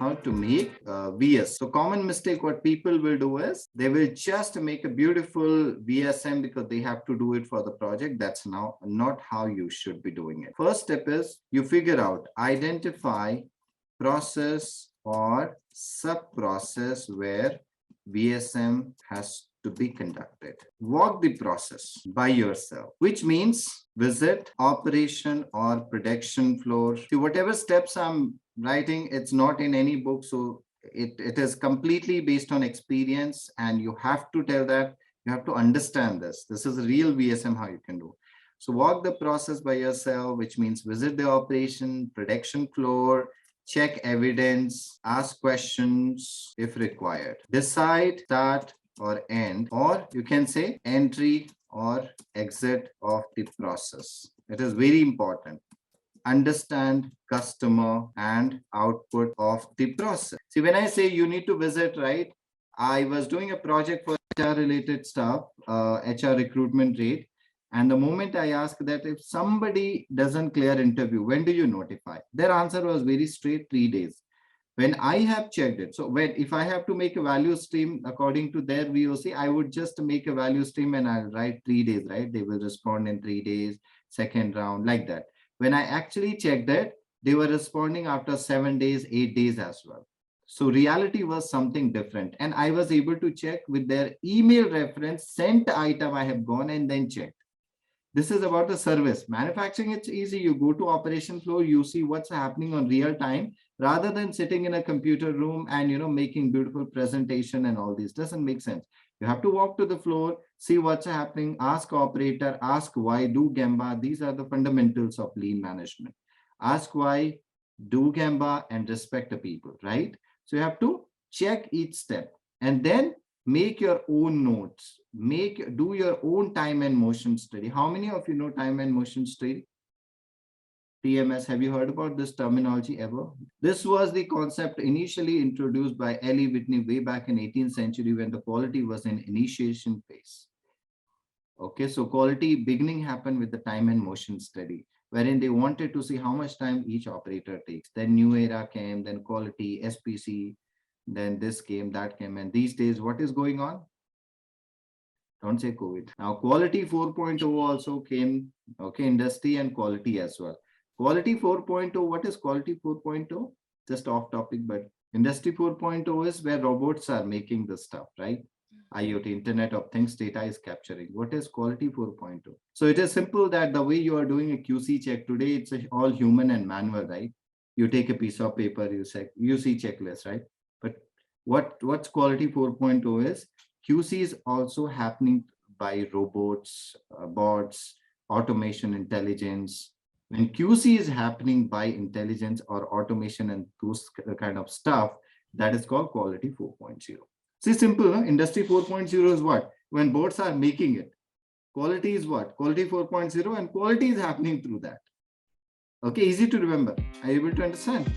how to make VS. So common mistake what people will do is they will just make a beautiful VSM because they have to do it for the project. That's now not how you should be doing it. First step is you figure out, identify process or sub-process where VSM has to be conducted. Walk the process by yourself, which means visit operation or production floor. See, whatever steps I'm writing, it's not in any book. So it is completely based on experience, and you have to tell that, you have to understand this. This is a real VSM, how you can do. So walk the process by yourself, which means visit the operation, production floor, check evidence, ask questions if required, decide, start or end, or you can say entry or exit of the process. It is very important. Understand customer and output of the process. See, when I say you need to visit, right? I was doing a project for HR related stuff, HR recruitment rate. And the moment I asked that if somebody doesn't clear interview, when do you notify? Their answer was very straight, 3 days. When I have checked it, so if I have to make a value stream according to their VOC, I would just make a value stream and I'll write 3 days, right? They will respond in 3 days, second round, like that. When I actually checked it, they were responding after 7 days, 8 days as well. So reality was something different. And I was able to check with their email reference, sent item, I have gone and then checked. This is about the service. Manufacturing, it's easy. You go to operation floor, you see what's happening on real time, rather than sitting in a computer room and making beautiful presentation and all this. Doesn't make sense. You have to walk to the floor, see what's happening, ask operator, ask why, do Gemba. These are the fundamentals of lean management. Ask why, do Gemba, and respect the people, right? So you have to check each step and then make your own notes, do your own time and motion study. How many of you know time and motion study? TMS, have you heard about this terminology ever? This was the concept initially introduced by Ellie Whitney way back in 18th century when the quality was in initiation phase. Okay, so quality beginning happened with the time and motion study, wherein they wanted to see how much time each operator takes. Then new era came, then quality, SPC, then this came, that came. And these days, what is going on? Don't say COVID. Now, quality 4.0 also came, okay, industry and quality as well. Quality 4.0, what is quality 4.0? Just off topic, but industry 4.0 is where robots are making the stuff, right? IoT, Internet of Things data is capturing. What is quality 4.0? So it is simple that the way you are doing a QC check today, it's all human and manual, right? You take a piece of paper, you see checklist, right? But what's quality 4.0 is, QC is also happening by robots, bots, automation, intelligence. When QC is happening by intelligence or automation and those kind of stuff, that is called quality 4.0. See, simple, no? Industry 4.0 is what? When bots are making it. Quality is what? Quality 4.0, and quality is happening through that. Okay, easy to remember. Are you able to understand?